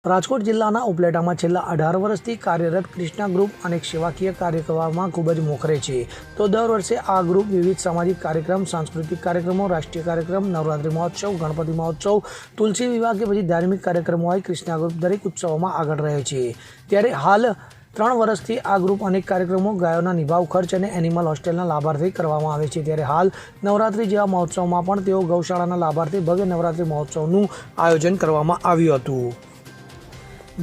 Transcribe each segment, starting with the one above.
રાજકોટ જિલ્લાના ઉપલેટામાં છેલ્લા 18 વર્ષથી કાર્યરત ક્રિષ્ના ગ્રુપ અનેક સેવાકીય કાર્યક્રમોમાં ખૂબ જ મોખરે છે. તો દર વર્ષે આ ગ્રુપ વિવિધ સામાજિક કાર્યક્રમ, સાંસ્કૃતિક કાર્યક્રમો, રાષ્ટ્રીય કાર્યક્રમ, નવરાત્રિ મહોત્સવ, ગણપતિ મહોત્સવ, તુલસી વિવાહ કે પછી ધાર્મિક કાર્યક્રમો હોય ક્રિષ્ના ગ્રુપ દરેક ઉત્સવોમાં આગળ રહે છે. ત્યારે હાલ 3 વર્ષથી આ ગ્રુપ અનેક કાર્યક્રમો, ગાયોના નિભાવ ખર્ચ અને એનિમલ હોસ્ટેલના લાભાર્થે કરવામાં આવે છે. ત્યારે હાલ નવરાત્રિ જેવા મહોત્સવમાં પણ તેઓ ગૌશાળાના લાભાર્થે ભવ્ય નવરાત્રિ મહોત્સવનું આયોજન કરવામાં આવ્યું હતું,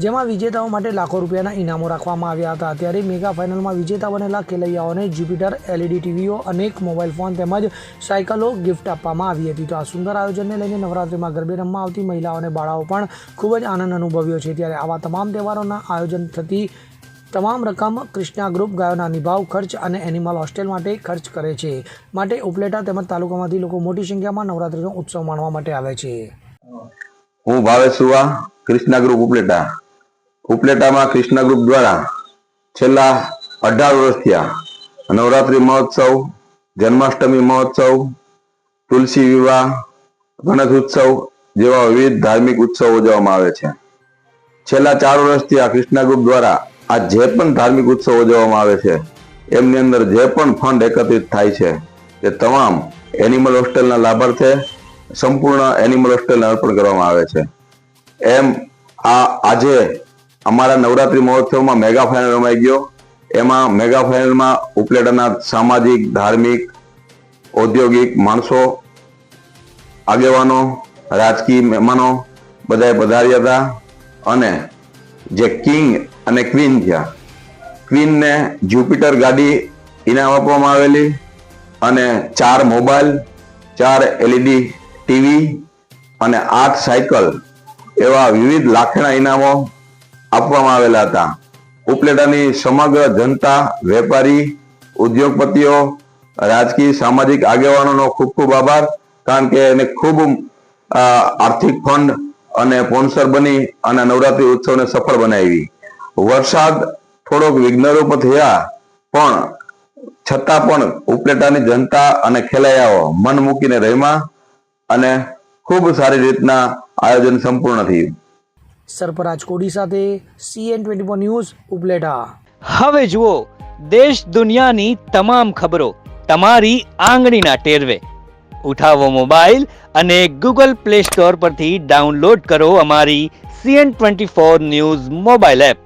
જેમાં વિજેતાઓ માટે લાખો રૂપિયાના ઇનામો રાખવામાં આવ્યા હતા. ત્યારે મેગા ફાઇનલમાં વિજેતા બનેલા ખેલૈયાઓને જ્યુપિટર LED ટીવીઓ, અનેક મોબાઈલ ફોન તેમજ સાયકલો ગિફ્ટ આપવામાં આવી હતી. તો આ સુંદર આયોજનને લઈને નવરાત્રિમાં ગરબે રમવા આવતી મહિલાઓ અને બાળાઓ પણ ખૂબ જ આનંદ અનુભવ્યો છે. ત્યારે આવા તમામ તહેવારોના આયોજન થતી તમામ રકમ ક્રિષ્ના ગ્રુપ ગાયોના નિભાવ ખર્ચ અને એનિમલ હોસ્ટેલ માટે ખર્ચ કરે છે. માટે ઉપલેટા તેમજ તાલુકામાંથી લોકો મોટી સંખ્યામાં નવરાત્રિનો ઉત્સવ માણવા માટે આવે છે. હું ભાવેશ સુવા, ક્રિષ્ના ગ્રુપ ઉપલેટામાં ક્રિષ્ના ગ્રુપ દ્વારા છેલ્લા 18 વર્ષ થયા નવરાત્રિ મહોત્સવ, જન્માષ્ટમી મહોત્સવ, તુલસી વિવાહ, ગણેશ ઉત્સવ જેવા વિવિધ ધાર્મિક ઉત્સવો ઉજવવામાં આવે છે. છેલ્લા 4 વર્ષથી આ ક્રિષ્ના ગ્રુપ દ્વારા આ જે પણ ધાર્મિક ઉત્સવ ઉજવવામાં આવે છે એમની અંદર જે પણ ફંડ એકત્રિત થાય છે તે તમામ એનિમલ હોસ્ટેલના લાભાર્થે સંપૂર્ણ એનિમલ હોસ્ટેલને અર્પણ કરવામાં આવે છે. એમ આજે અમારા નવરાત્રિ મહોત્સવમાં મેગા ફાઇનલ રમાઈ ગયો. એમાં મેગા ફાઇનલમાં ઉપલેટાના સામાજિક, ધાર્મિક, ઔદ્યોગિક માણસો, આગેવાનો, રાજકીય મહેમાનો બધાએ પધાર્યા હતા. અને જે કિંગ અને ક્વીન થયા, ક્વીનને જ્યુપિટર ગાડી ઇનામ આપવામાં આવેલી અને 4 મોબાઈલ, 4 LED ટીવી અને 8 સાયકલ એવા વિવિધ લાખના ઇનામો આપવામાં આવેલા હતા. ઉપલેટાની સમગ્ર જનતા, વેપારી, ઉદ્યોગપતિઓ, રાજકીય સામાજિક આગેવાનોનો ખૂબ ખૂબ આભાર, કારણ કે એને ખૂબ આર્થિક ફંડ અને સ્પોન્સર બની અને નવરાત્રિ ઉત્સવને સફળ બનાવી. વરસાદ થોડોક વિઘ્નરૂપ થયા પણ છતાં પણ ઉપલેટાની જનતા અને ખેલૈયાઓ મન મૂકીને રમ્યા અને ખૂબ સારી રીતના આયોજન સંપૂર્ણ થયું. સરફરાજ કોડી સાથે CN24 ન્યૂઝ ઉપલેટા. હવે જુઓ દેશ દુનિયાની તમામ ખબરો તમારી આંગળીના ટેરવે. ઉઠાવો મોબાઈલ અને Google Play Store પરથી ડાઉનલોડ કરો અમારી CN24 ન્યૂઝ મોબાઈલ એપ.